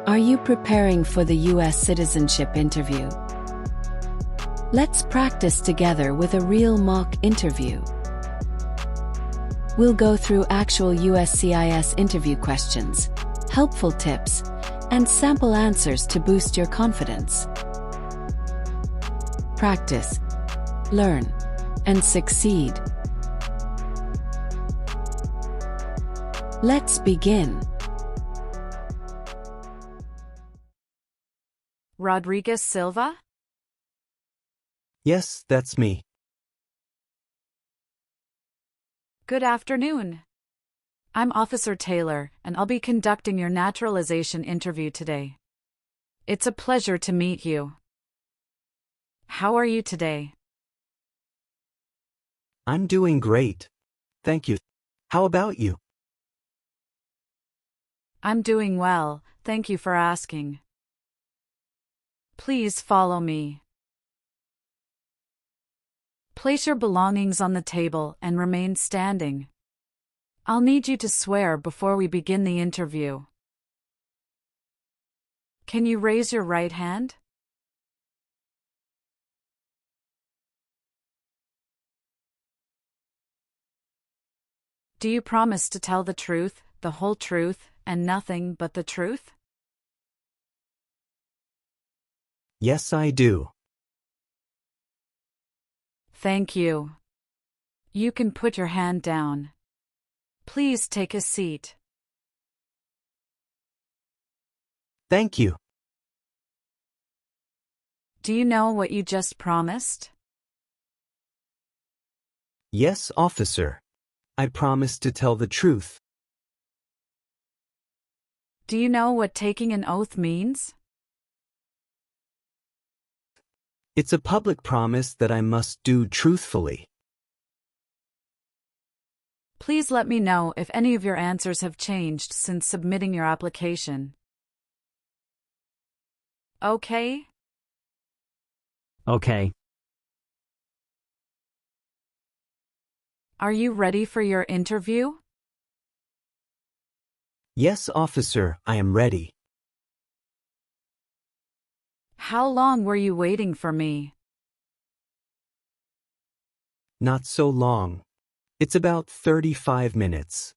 Are you preparing for the US Citizenship Interview? Let's practice together with a real mock interview. We'll go through actual USCIS interview questions, helpful tips, and sample answers to boost your confidence. Practice, learn, and succeed. Let's begin. Rodriguez Silva? Yes, that's me. Good afternoon. I'm Officer Taylor, and I'll be conducting your naturalization interview today. It's a pleasure to meet you. How are you today? I'm doing great. Thank you. How about you? I'm doing well, thank you for asking. Please follow me. Place your belongings on the table and remain standing. I'll need you to swear before we begin the interview. Can you raise your right hand? Do you promise to tell the truth, the whole truth, and nothing but the truth? Yes, I do. Thank you. You can put your hand down. Please take a seat. Thank you. Do you know what you just promised? Yes, officer. I promise to tell the truth. Do you know what taking an oath means? It's a public promise that I must do truthfully. Please let me know if any of your answers have changed since submitting your application. Okay? Okay. Are you ready for your interview? Yes, officer, I am ready. How long were you waiting for me? Not so long. It's about 35 minutes.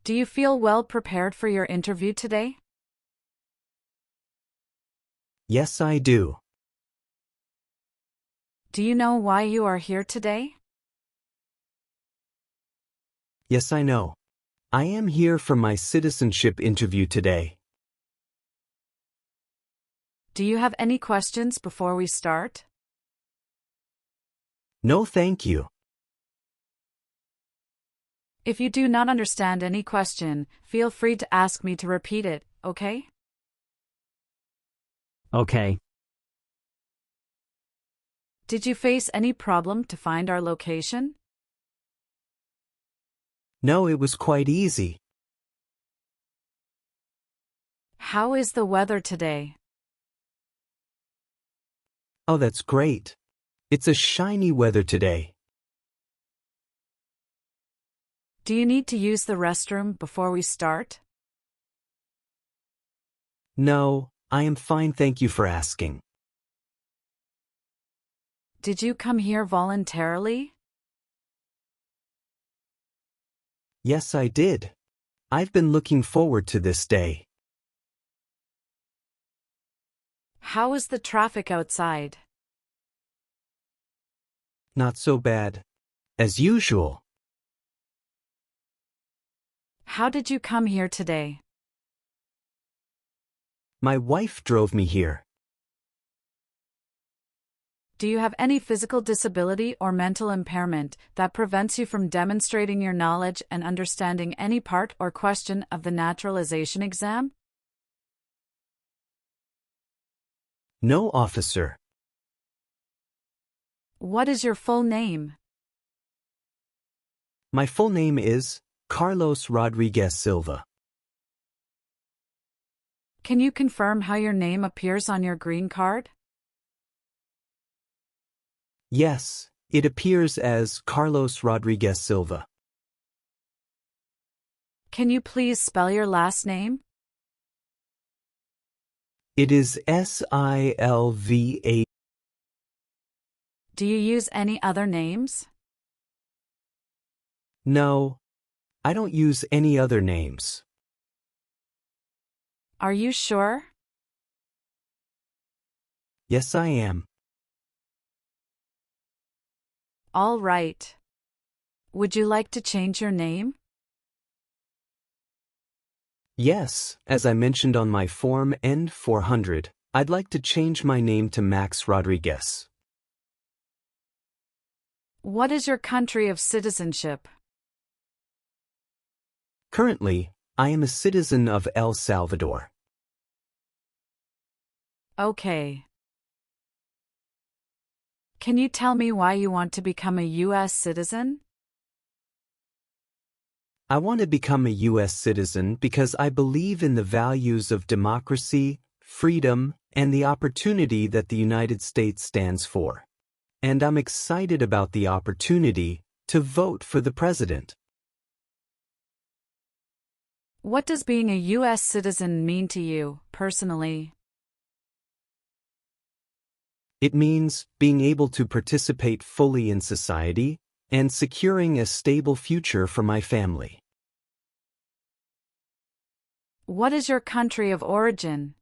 Do you feel well prepared for your interview today? Yes, I do. Do you know why you are here today? Yes, I know. I am here for my citizenship interview today. Do you have any questions before we start? No, thank you. If you do not understand any question, feel free to ask me to repeat it, okay? Okay. Did you face any problem to find our location? No, it was quite easy. How is the weather today? Oh, that's great. It's a shiny weather today. Do you need to use the restroom before we start? No, I am fine, thank you for asking. Did you come here voluntarily? Yes, I did. I've been looking forward to this day. How is the traffic outside? Not so bad. As usual. How did you come here today? My wife drove me here. Do you have any physical disability or mental impairment that prevents you from demonstrating your knowledge and understanding any part or question of the naturalization exam? No, officer. What is your full name? My full name is Carlos Rodriguez Silva. Can you confirm how your name appears on your green card? Yes, it appears as Carlos Rodriguez Silva. Can you please spell your last name? It is Silva. Do you use any other names? No, I don't use any other names. Are you sure? Yes, I am. All right. Would you like to change your name? Yes, as I mentioned on my form N-400, I'd like to change my name to Max Rodriguez. What is your country of citizenship? Currently, I am a citizen of El Salvador. Okay. Can you tell me why you want to become a U.S. citizen? I want to become a U.S. citizen because I believe in the values of democracy, freedom, and the opportunity that the United States stands for. And I'm excited about the opportunity to vote for the president. What does being a U.S. citizen mean to you, personally? It means being able to participate fully in society and securing a stable future for my family. What is your country of origin?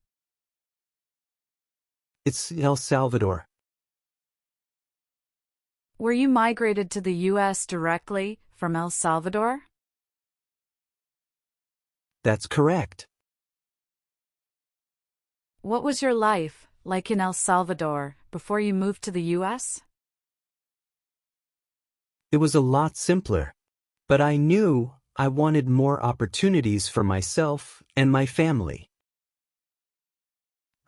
It's El Salvador. Were you migrated to the U.S. directly from El Salvador? That's correct. What was your life like in El Salvador before you moved to the U.S.? It was a lot simpler, but I knew I wanted more opportunities for myself and my family.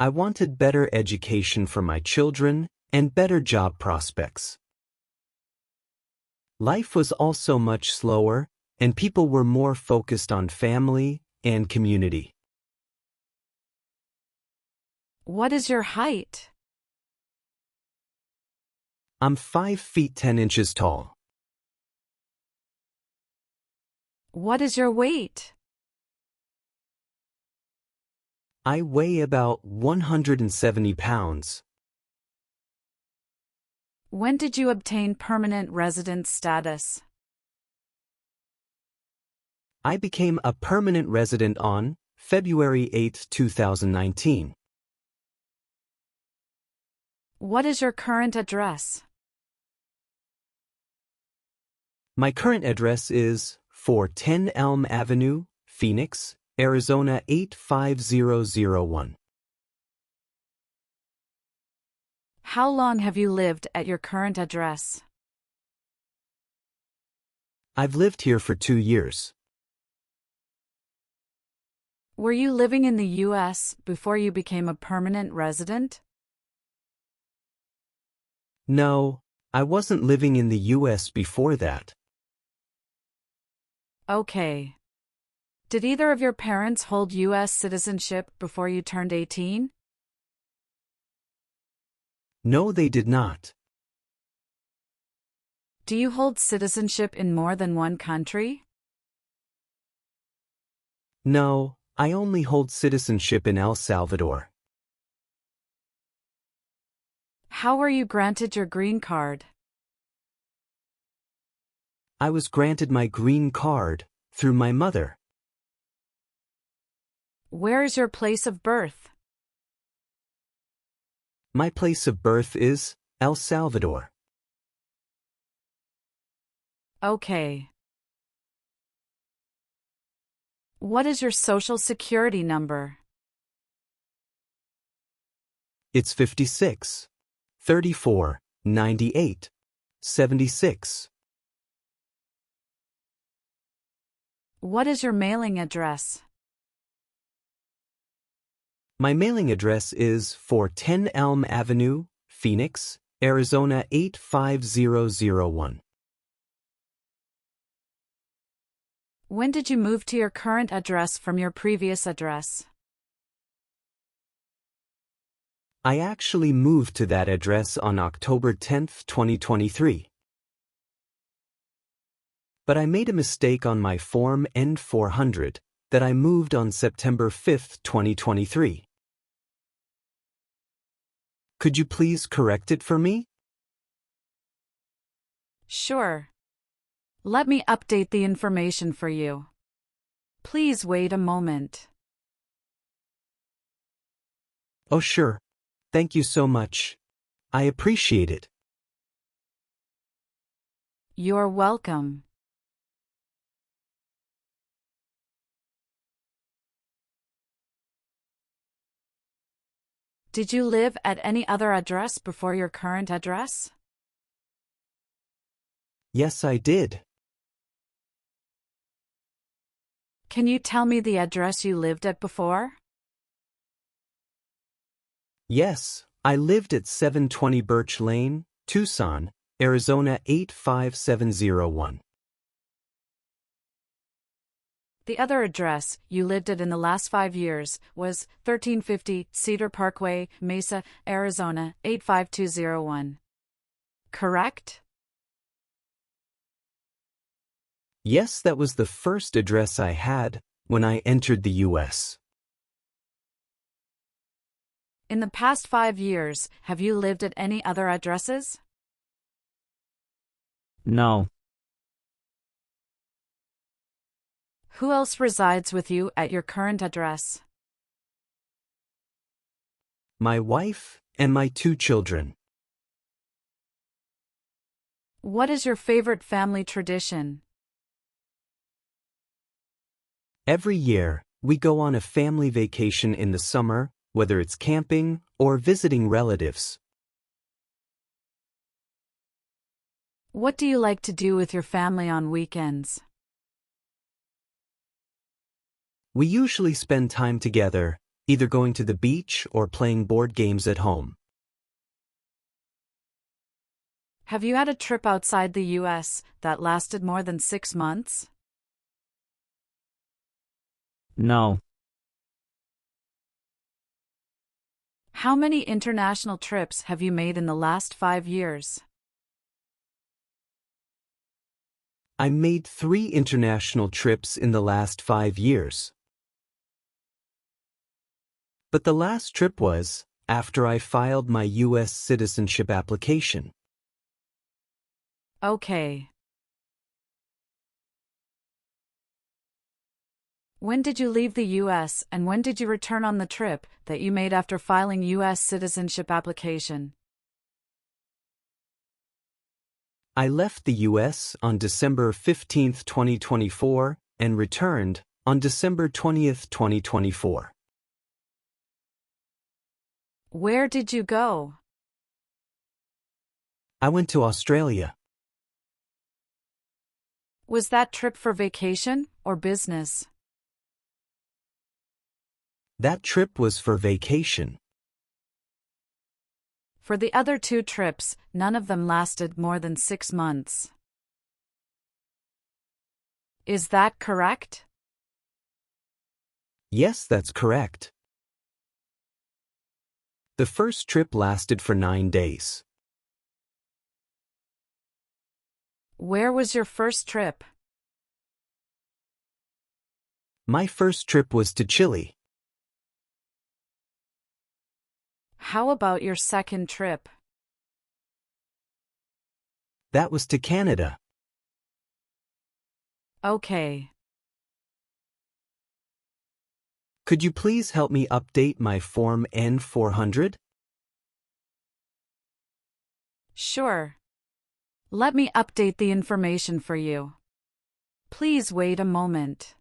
I wanted better education for my children and better job prospects. Life was also much slower, and people were more focused on family and community. What is your height? I'm 5 feet 10 inches tall. What is your weight? I weigh about 170 pounds. When did you obtain permanent resident status? I became a permanent resident on February 8, 2019. What is your current address? My current address is 410 Elm Avenue, Phoenix, Arizona 85001. How long have you lived at your current address? I've lived here for 2 years. Were you living in the U.S. before you became a permanent resident? No, I wasn't living in the U.S. before that. Okay. Did either of your parents hold U.S. citizenship before you turned 18? No, they did not. Do you hold citizenship in more than one country? No, I only hold citizenship in El Salvador. How were you granted your green card? I was granted my green card through my mother. Where is your place of birth? My place of birth is El Salvador. Okay. What is your social security number? It's 56, 34, 98, 76. What is your mailing address? My mailing address is 410 Elm Avenue, Phoenix, Arizona 85001. When did you move to your current address from your previous address? I actually moved to that address on October 10, 2023. but I made a mistake on my Form N-400 that I moved on September 5, 2023. Could you please correct it for me? Sure. Let me update the information for you. Please wait a moment. Oh, sure. Thank you so much. I appreciate it. You're welcome. Did you live at any other address before your current address? Yes, I did. Can you tell me the address you lived at before? Yes, I lived at 720 Birch Lane, Tucson, Arizona 85701. The other address you lived at in the last 5 years was 1350 Cedar Parkway, Mesa, Arizona 85201. Correct? Yes, that was the first address I had when I entered the U.S. In the past 5 years, have you lived at any other addresses? No. Who else resides with you at your current address? My wife and my 2 children. What is your favorite family tradition? Every year, we go on a family vacation in the summer, whether it's camping or visiting relatives. What do you like to do with your family on weekends? We usually spend time together, either going to the beach or playing board games at home. Have you had a trip outside the U.S. that lasted more than 6 months? No. How many international trips have you made in the last 5 years? I made 3 international trips in the last 5 years. But the last trip was after I filed my US citizenship application. Okay. When did you leave the U.S. and when did you return on the trip that you made after filing U.S. citizenship application? I left the U.S. on December 15, 2024, and returned on December 20, 2024. Where did you go? I went to Australia. Was that trip for vacation or business? That trip was for vacation. For the other 2 trips, none of them lasted more than 6 months. Is that correct? Yes, that's correct. The first trip lasted for 9 days. Where was your first trip? My first trip was to Chile. How about your second trip? That was to Canada. Okay. Could you please help me update my Form N-400? Sure. Let me update the information for you. Please wait a moment.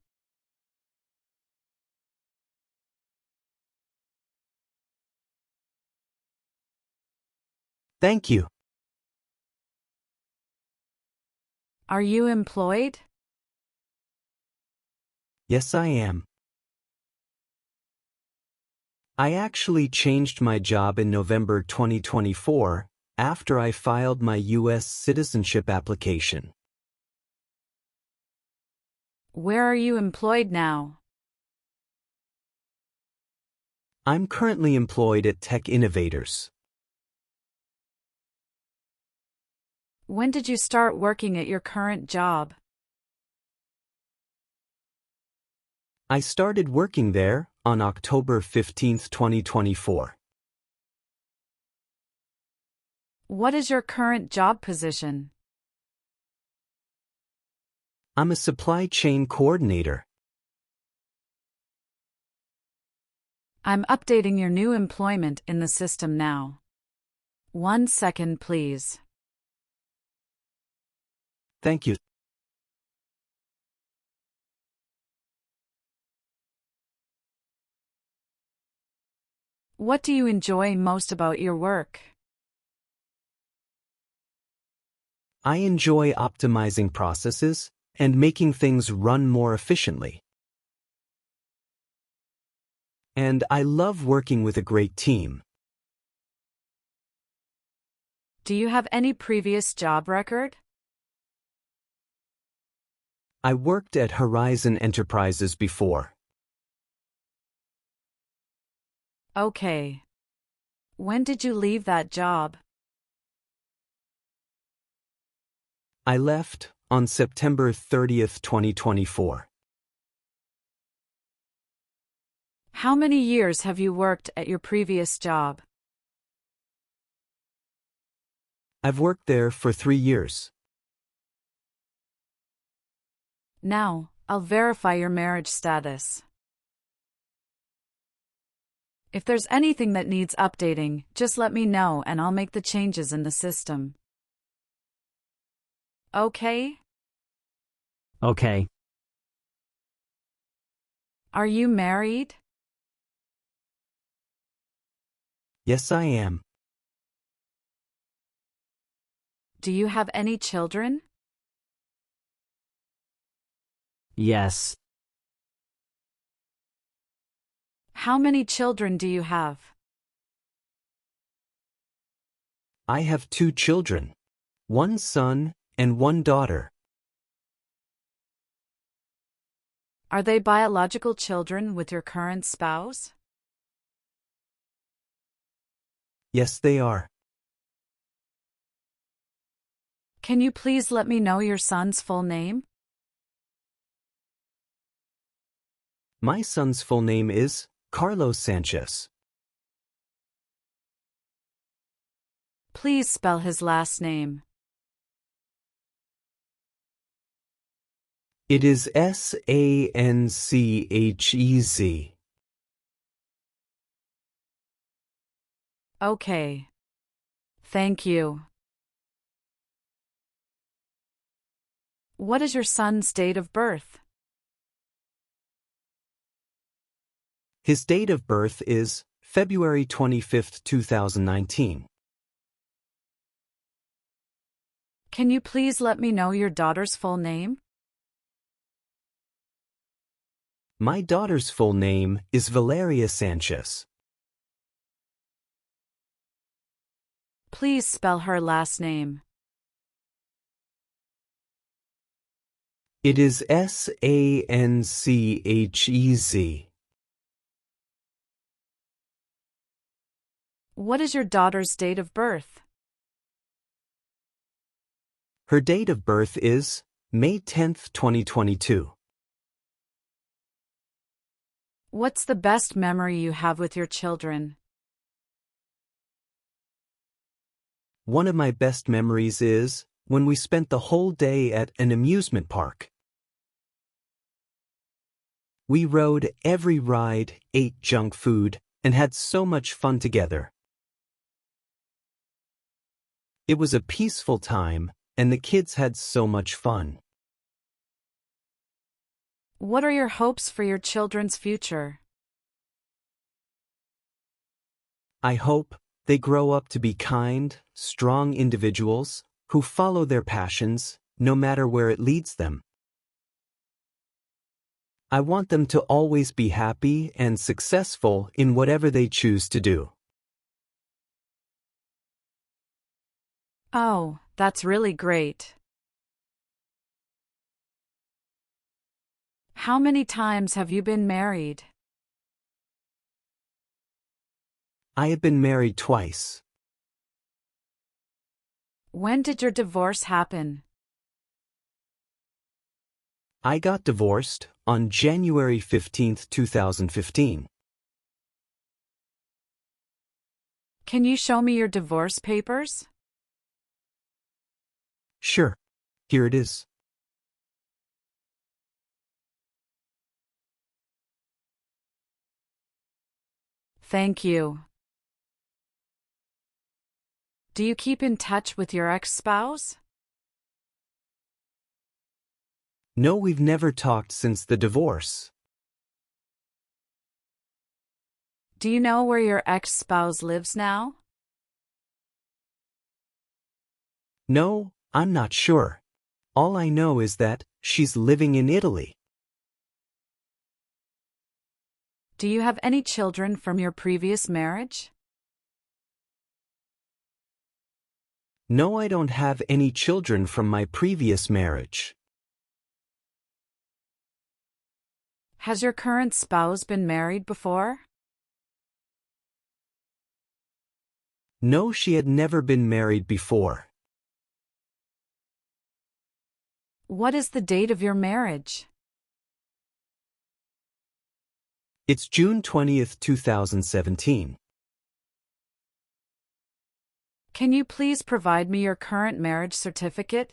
Thank you. Are you employed? Yes, I am. I actually changed my job in November 2024 after I filed my U.S. citizenship application. Where are you employed now? I'm currently employed at Tech Innovators. When did you start working at your current job? I started working there on October 15, 2024. What is your current job position? I'm a supply chain coordinator. I'm updating your new employment in the system now. 1 second, please. Thank you. What do you enjoy most about your work? I enjoy optimizing processes and making things run more efficiently. And I love working with a great team. Do you have any previous job record? I worked at Horizon Enterprises before. Okay. When did you leave that job? I left on September 30th, 2024. How many years have you worked at your previous job? I've worked there for 3 years. Now, I'll verify your marriage status. If there's anything that needs updating, just let me know and I'll make the changes in the system. Okay? Okay. Are you married? Yes, I am. Do you have any children? Yes. How many children do you have? I have 2 children, 1 son and 1 daughter. Are they biological children with your current spouse? Yes, they are. Can you please let me know your son's full name? My son's full name is Carlos Sanchez. Please spell his last name. It is Sanchez. Okay. Thank you. What is your son's date of birth? His date of birth is February 25th, 2019. Can you please let me know your daughter's full name? My daughter's full name is Valeria Sanchez. Please spell her last name. It is Sanchez. What is your daughter's date of birth? Her date of birth is May 10th, 2022. What's the best memory you have with your children? One of my best memories is when we spent the whole day at an amusement park. We rode every ride, ate junk food, and had so much fun together. It was a peaceful time, and the kids had so much fun. What are your hopes for your children's future? I hope they grow up to be kind, strong individuals who follow their passions, no matter where it leads them. I want them to always be happy and successful in whatever they choose to do. Oh, that's really great. How many times have you been married? I have been married twice. When did your divorce happen? I got divorced on January 15, 2015. Can you show me your divorce papers? Sure. Here it is. Thank you. Do you keep in touch with your ex-spouse? No, we've never talked since the divorce. Do you know where your ex-spouse lives now? No, I'm not sure. All I know is that she's living in Italy. Do you have any children from your previous marriage? No, I don't have any children from my previous marriage. Has your current spouse been married before? No, she had never been married before. What is the date of your marriage? It's June 20th, 2017. Can you please provide me your current marriage certificate?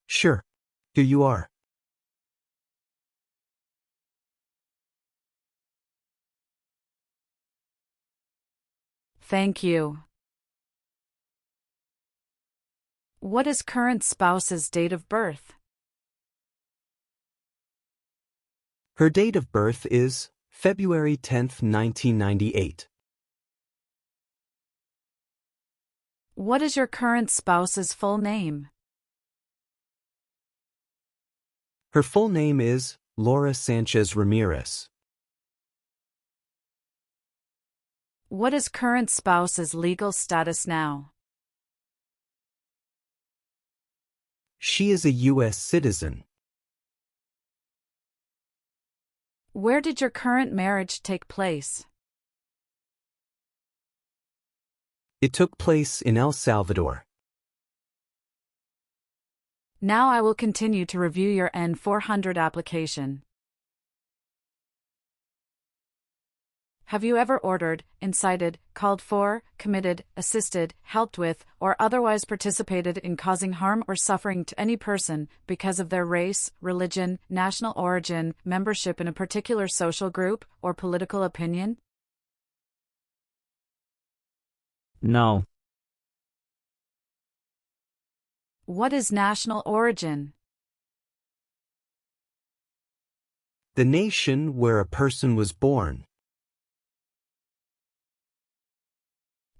Sure. Here you are. Thank you. What is current spouse's date of birth? Her date of birth is February 10th, 1998. What is your current spouse's full name? Her full name is Laura Sanchez Ramirez. What is current spouse's legal status now? She is a US citizen. Where did your current marriage take place? It took place in El Salvador. Now I will continue to review your N-400 application. Have you ever ordered, incited, called for, committed, assisted, helped with, or otherwise participated in causing harm or suffering to any person because of their race, religion, national origin, membership in a particular social group, or political opinion? No. What is national origin? The nation where a person was born.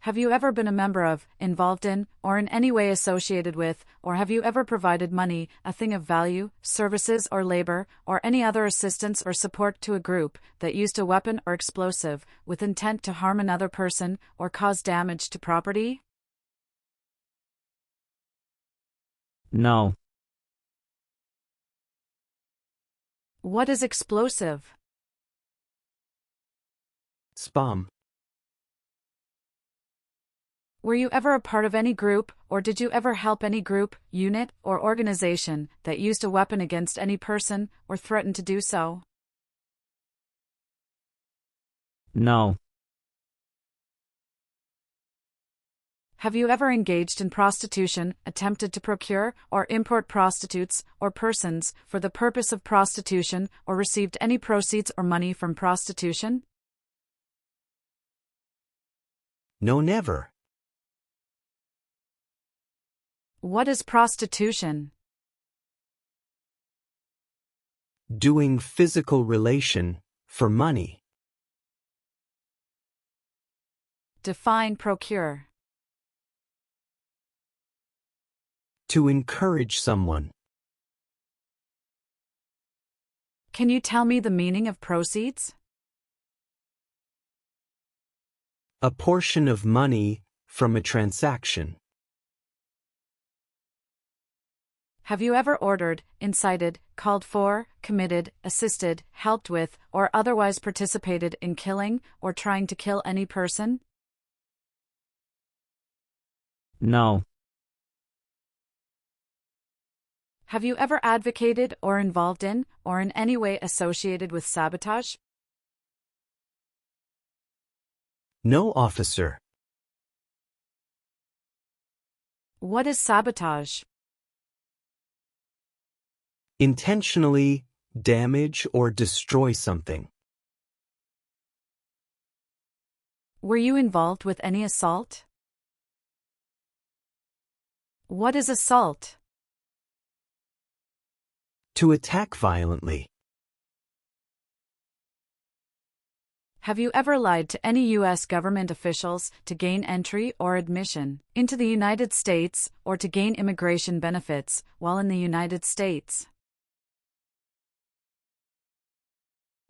Have you ever been a member of, involved in, or in any way associated with, or have you ever provided money, a thing of value, services or labor, or any other assistance or support to a group that used a weapon or explosive with intent to harm another person or cause damage to property? No. What is explosive? Spam. Were you ever a part of any group, or did you ever help any group, unit, or organization that used a weapon against any person, or threatened to do so? No. Have you ever engaged in prostitution, attempted to procure or import prostitutes or persons for the purpose of prostitution, or received any proceeds or money from prostitution? No, never. What is prostitution? Doing physical relation for money. Define procure. To encourage someone. Can you tell me the meaning of proceeds? A portion of money from a transaction. Have you ever ordered, incited, called for, committed, assisted, helped with, or otherwise participated in killing or trying to kill any person? No. Have you ever advocated or involved in, or in any way associated with sabotage? No, officer. What is sabotage? Intentionally damage or destroy something. Were you involved with any assault? What is assault? To attack violently. Have you ever lied to any U.S. government officials to gain entry or admission into the United States or to gain immigration benefits while in the United States?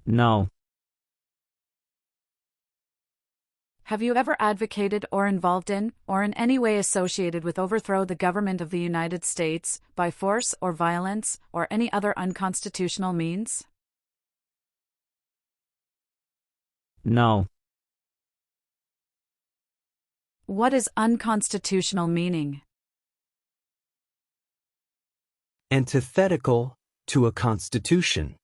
No. Have you ever advocated or involved in, or in any way associated with overthrow the government of the United States by force or violence or any other unconstitutional means? No. What is unconstitutional meaning? Antithetical to a constitution.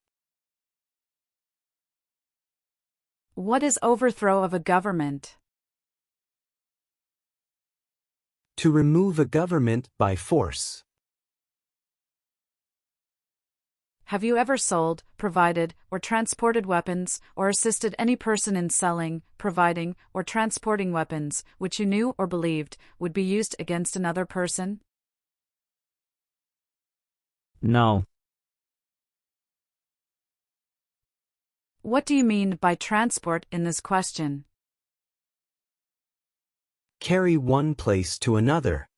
What is overthrow of a government? To remove a government by force. Have you ever sold, provided, or transported weapons, or assisted any person in selling, providing, or transporting weapons, which you knew or believed would be used against another person? No. What do you mean by transport in this question? Carry one place to another.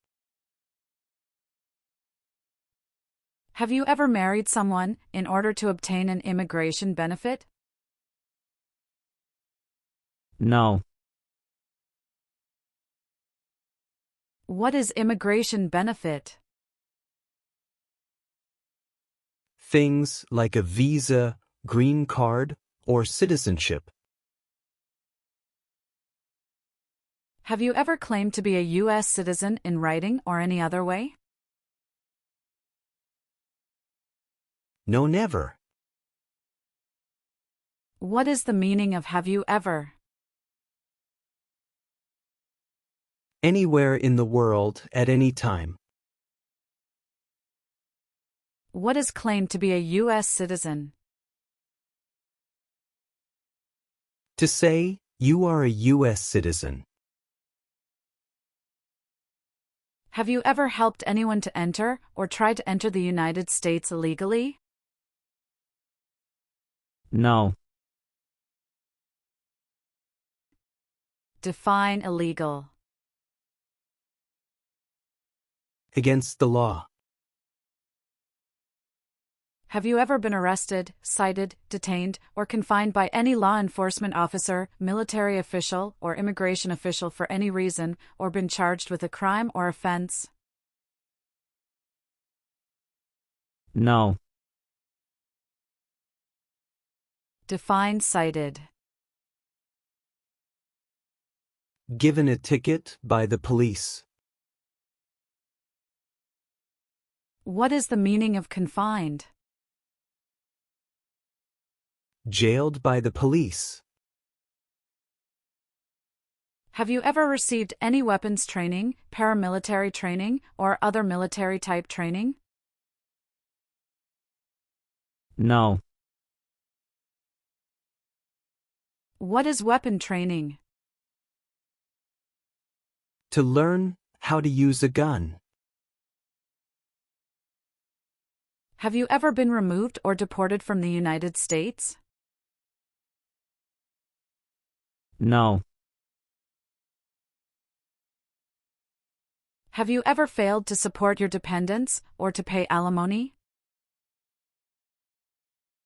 Have you ever married someone in order to obtain an immigration benefit? No. What is immigration benefit? Things like a visa, green card, or citizenship. Have you ever claimed to be a U.S. citizen in writing or any other way? No, never. What is the meaning of have you ever? Anywhere in the world at any time. What is claimed to be a U.S. citizen? To say, you are a U.S. citizen. Have you ever helped anyone to enter or try to enter the United States illegally? No. Define illegal. Against the law. Have you ever been arrested, cited, detained, or confined by any law enforcement officer, military official, or immigration official for any reason, or been charged with a crime or offense? No. Define cited. Given a ticket by the police. What is the meaning of confined? Jailed by the police. Have you ever received any weapons training, paramilitary training, or other military-type training? No. What is weapon training? To learn how to use a gun. Have you ever been removed or deported from the United States? No. Have you ever failed to support your dependents or to pay alimony?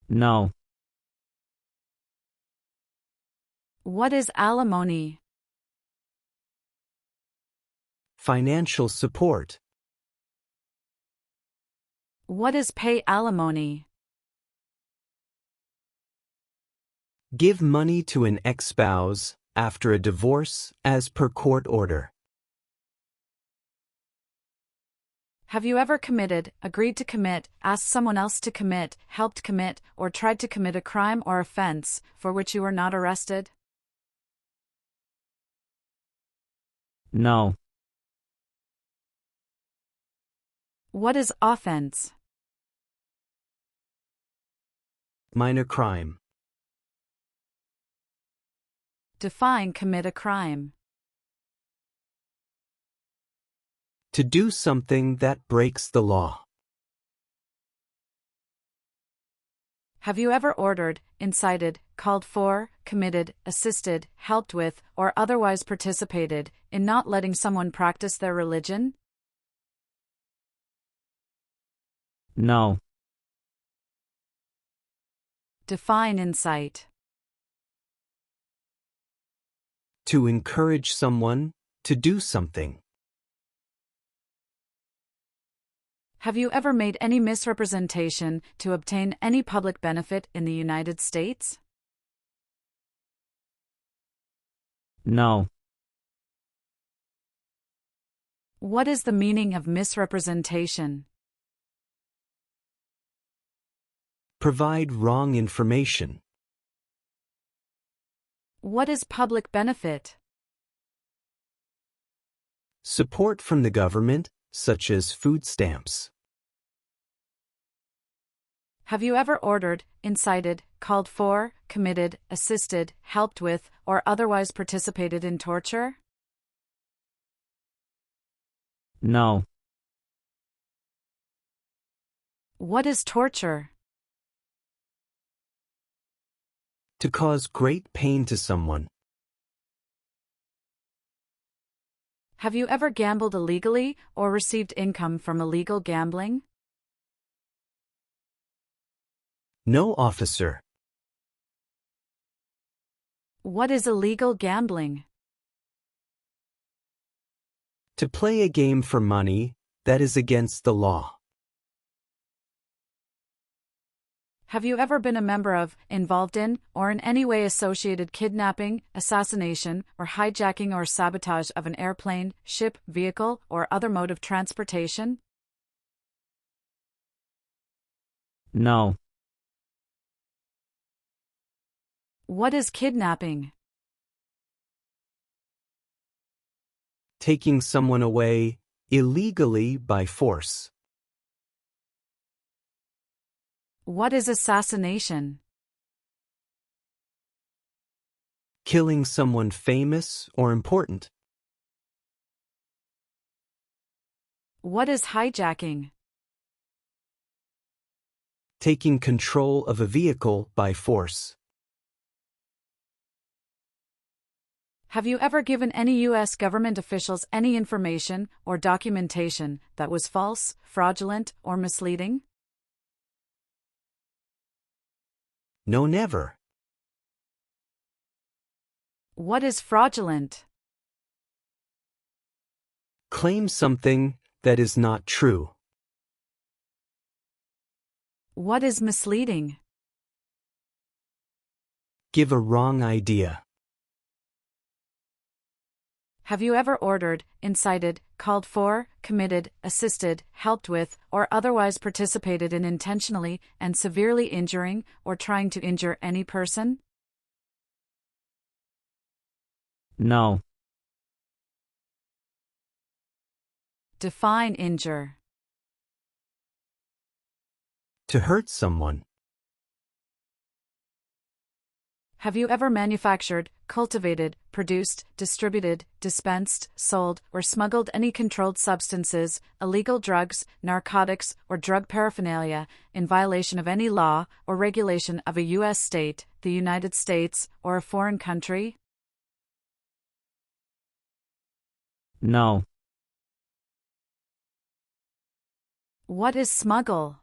No. What is alimony? Financial support. What is pay alimony? Give money to an ex-spouse after a divorce as per court order. Have you ever committed, agreed to commit, asked someone else to commit, helped commit, or tried to commit a crime or offense for which you were not arrested? No. What is offense? Minor crime. Define commit a crime. To do something that breaks the law. Have you ever ordered, incited, called for, committed, assisted, helped with, or otherwise participated in not letting someone practice their religion? No. Define incite. To encourage someone to do something. Have you ever made any misrepresentation to obtain any public benefit in the United States? No. What is the meaning of misrepresentation? Provide wrong information. What is public benefit? Support from the government, such as food stamps. Have you ever ordered, incited, called for, committed, assisted, helped with, or otherwise participated in torture? No. What is torture? To cause great pain to someone. Have you ever gambled illegally or received income from illegal gambling? No, officer. What is illegal gambling? To play a game for money that is against the law. Have you ever been a member of, involved in, or in any way associated kidnapping, assassination, or hijacking or sabotage of an airplane, ship, vehicle, or other mode of transportation? No. What is kidnapping? Taking someone away illegally by force. What is assassination? Killing someone famous or important. What is hijacking? Taking control of a vehicle by force. Have you ever given any U.S. government officials any information or documentation that was false, fraudulent, or misleading? No, never. What is fraudulent? Claim something that is not true. What is misleading? Give a wrong idea. Have you ever ordered, incited, called for, committed, assisted, helped with, or otherwise participated in intentionally and severely injuring or trying to injure any person? No. Define injure. To hurt someone. Have you ever manufactured, cultivated, produced, distributed, dispensed, sold, or smuggled any controlled substances, illegal drugs, narcotics, or drug paraphernalia in violation of any law or regulation of a U.S. state, the United States, or a foreign country? No. What is smuggle?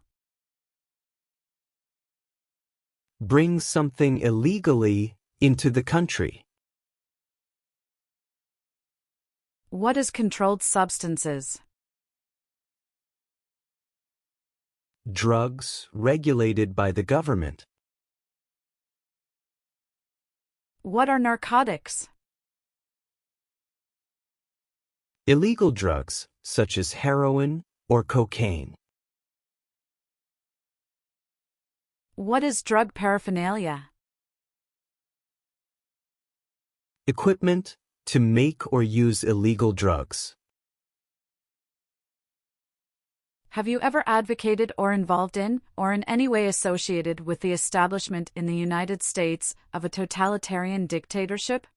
Bring something illegally into the country. What is controlled substances? Drugs regulated by the government. What are narcotics? Illegal drugs, such as heroin, or cocaine. What is drug paraphernalia? Equipment to make or use illegal drugs. Have you ever advocated or involved in, or in any way associated with the establishment in the United States of a totalitarian dictatorship?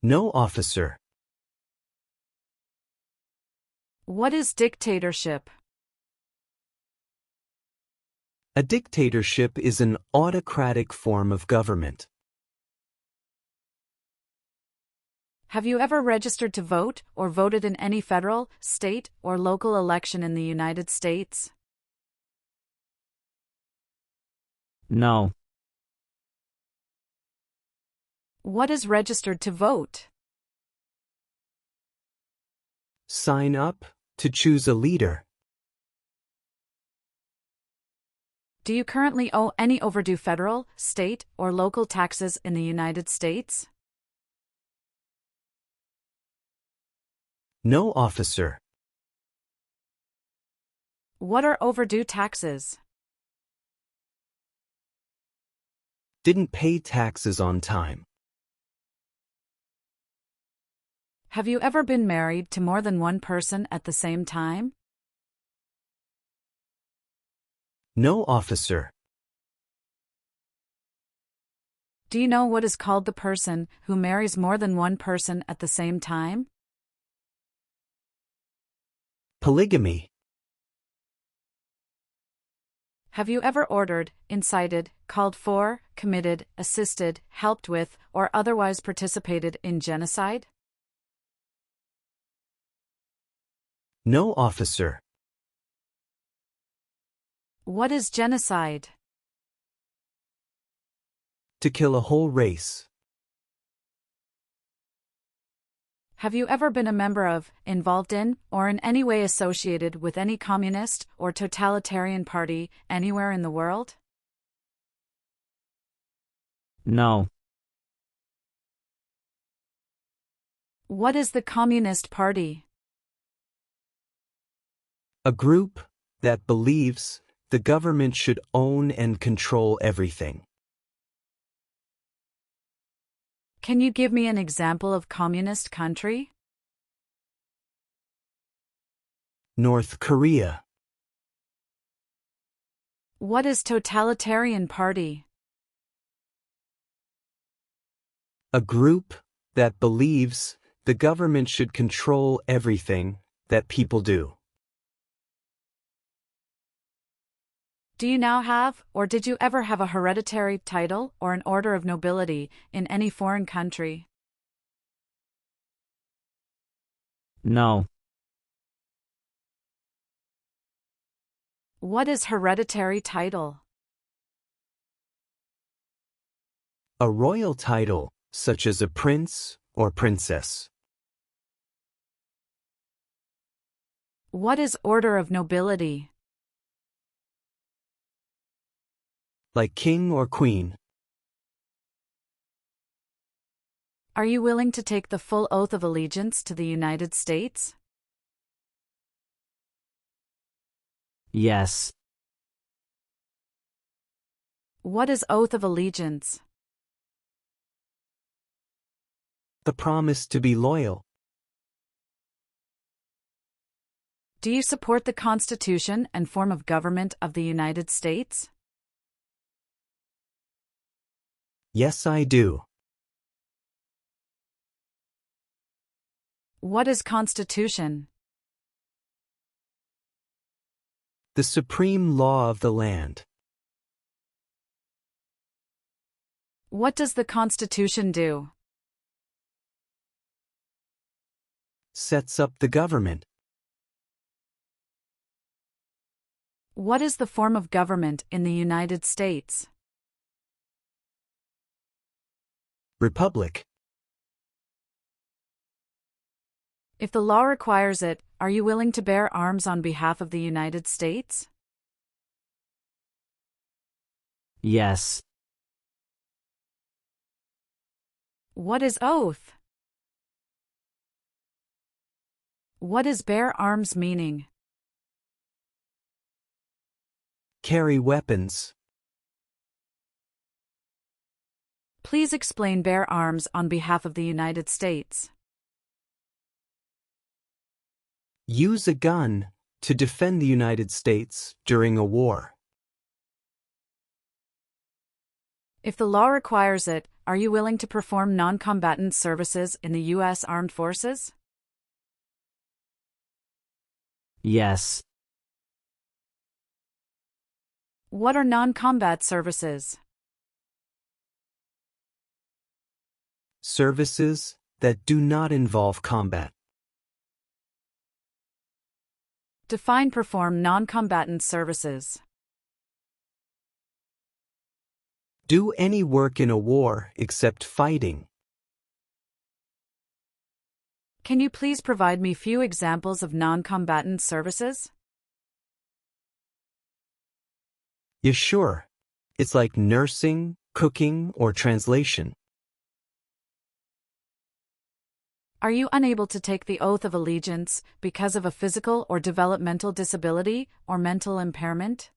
No, officer. What is dictatorship? A dictatorship is an autocratic form of government. Have you ever registered to vote or voted in any federal, state, or local election in the United States? No. What is registered to vote? Sign up to choose a leader. Do you currently owe any overdue federal, state, or local taxes in the United States? No, officer. What are overdue taxes? Didn't pay taxes on time. Have you ever been married to more than one person at the same time? No, officer. Do you know what is called the person who marries more than one person at the same time? Polygamy. Have you ever ordered, incited, called for, committed, assisted, helped with, or otherwise participated in genocide? No, officer. What is genocide? To kill a whole race. Have you ever been a member of, involved in, or in any way associated with any communist or totalitarian party anywhere in the world? No. What is the Communist Party? A group that believes the government should own and control everything. Can you give me an example of communist country? North Korea. What is totalitarian party? A group that believes the government should control everything that people do. Do you now have, or did you ever have a hereditary title or an order of nobility in any foreign country? No. What is hereditary title? A royal title, such as a prince or princess. What is order of nobility? Like king or queen. Are you willing to take the full oath of allegiance to the United States? Yes. What is oath of allegiance? The promise to be loyal. Do you support the Constitution and form of government of the United States? Yes, I do. What is Constitution? The supreme law of the land. What does the Constitution do? Sets up the government. What is the form of government in the United States? Republic. If the law requires it, are you willing to bear arms on behalf of the United States? Yes. What is oath? What is bear arms meaning? Carry weapons. Please explain bear arms on behalf of the United States. Use a gun to defend the United States during a war. If the law requires it, are you willing to perform non-combatant services in the U.S. Armed Forces? Yes. What are non-combat services? Services that do not involve combat. Define perform non-combatant services. Do any work in a war except fighting. Can you please provide me few examples of non-combatant services? Yeah, sure. It's like nursing, cooking, or translation. Are you unable to take the oath of allegiance because of a physical or developmental disability or mental impairment?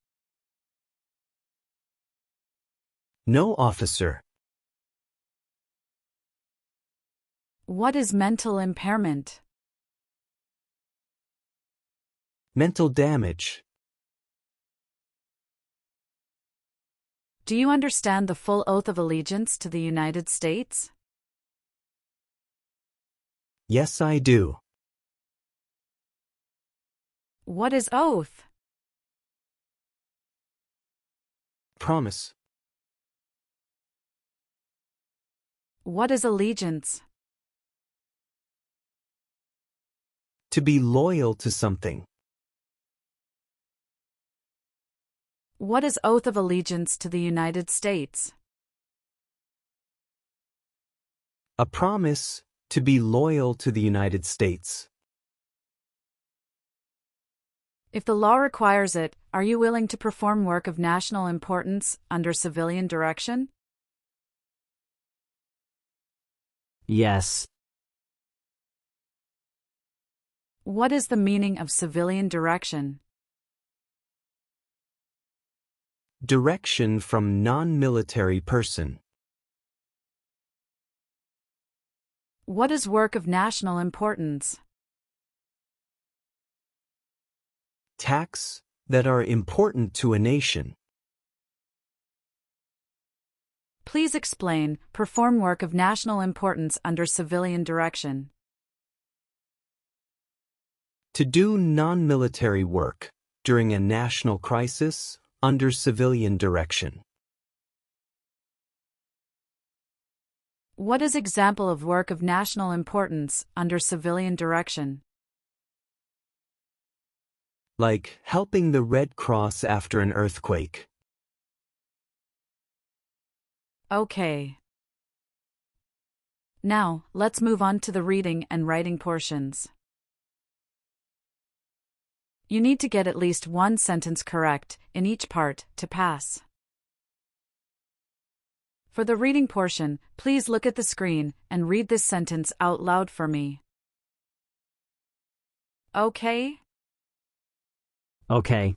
No, officer. What is mental impairment? Mental damage. Do you understand the full oath of allegiance to the United States? Yes, I do. What is oath? Promise. What is allegiance? To be loyal to something. What is oath of allegiance to the United States? A promise to be loyal to the United States. If the law requires it, are you willing to perform work of national importance under civilian direction? Yes. What is the meaning of civilian direction? Direction from non-military person. What is work of national importance? Tasks that are important to a nation. Please explain, perform work of national importance under civilian direction. To do non-military work during a national crisis under civilian direction. What is example of work of national importance under civilian direction? Like helping the Red Cross after an earthquake. Okay. Now, let's move on to the reading and writing portions. You need to get at least one sentence correct in each part to pass. For the reading portion, please look at the screen and read this sentence out loud for me. Okay? Okay.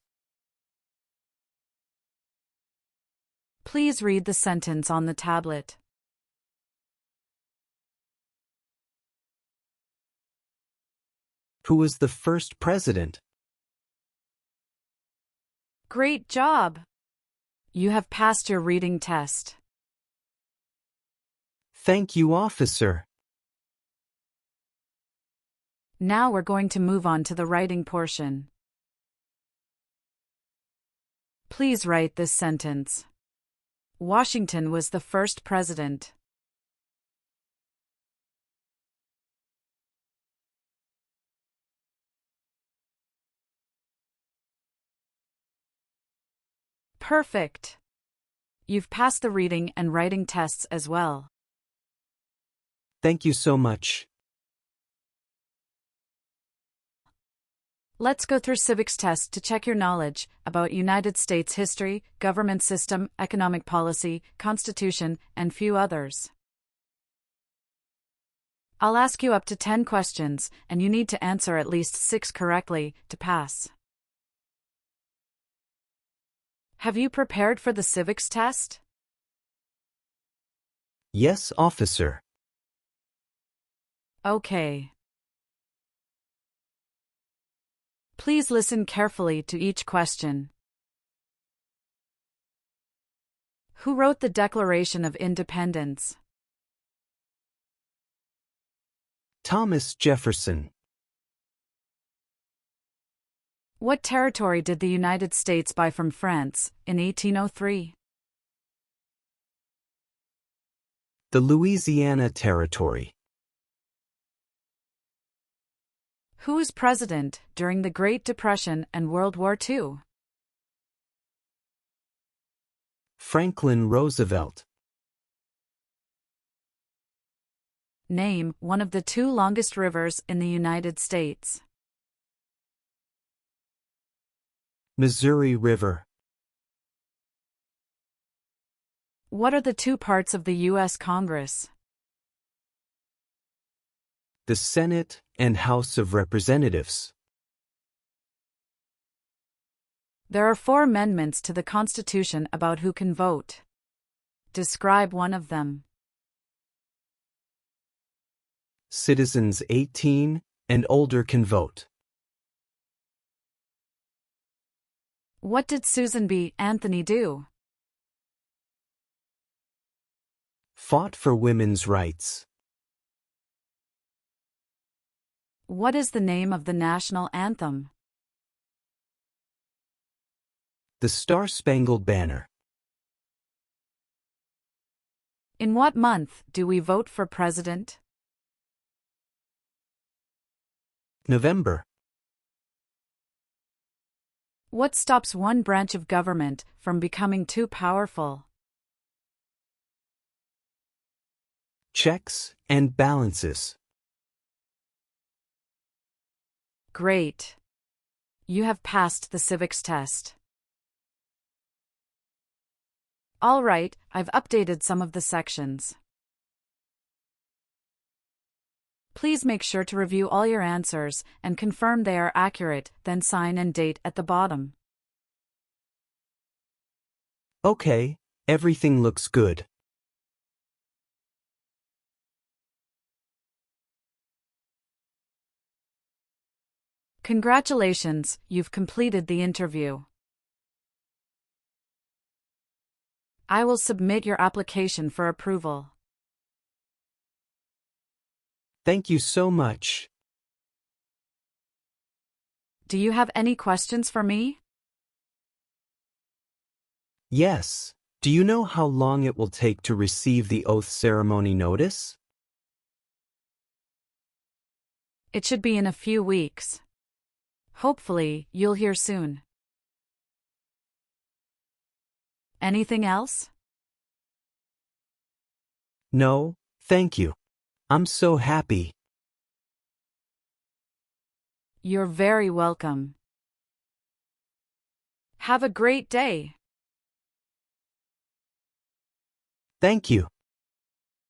Please read the sentence on the tablet. Who was the first president? Great job! You have passed your reading test. Thank you, officer. Now we're going to move on to the writing portion. Please write this sentence. Washington was the first president. Perfect! You've passed the reading and writing tests as well. Thank you so much. Let's go through civics test to check your knowledge about United States history, government system, economic policy, constitution, and few others. I'll ask you up to 10 questions, and you need to answer at least 6 correctly to pass. Have you prepared for the civics test? Yes, officer. Okay. Please listen carefully to each question. Who wrote the Declaration of Independence? Thomas Jefferson. What territory did the United States buy from France in 1803? The Louisiana Territory. Who was president during the Great Depression and World War II? Franklin Roosevelt. Name one of the 2 longest rivers in the United States. Missouri River. What are the 2 parts of the U.S. Congress? The Senate and House of Representatives. There are 4 amendments to the Constitution about who can vote. Describe one of them. Citizens 18 and older can vote. What did Susan B. Anthony do? Fought for women's rights. What is the name of the national anthem? The Star-Spangled Banner. In what month do we vote for president? November. What stops one branch of government from becoming too powerful? Checks and balances. Great. You have passed the civics test. All right, I've updated some of the sections. Please make sure to review all your answers and confirm they are accurate, then sign and date at the bottom. Okay, everything looks good. Congratulations, you've completed the interview. I will submit your application for approval. Thank you so much. Do you have any questions for me? Yes. Do you know how long it will take to receive the oath ceremony notice? It should be in a few weeks. Hopefully, you'll hear soon. Anything else? No, thank you. I'm so happy. You're very welcome. Have a great day. Thank you.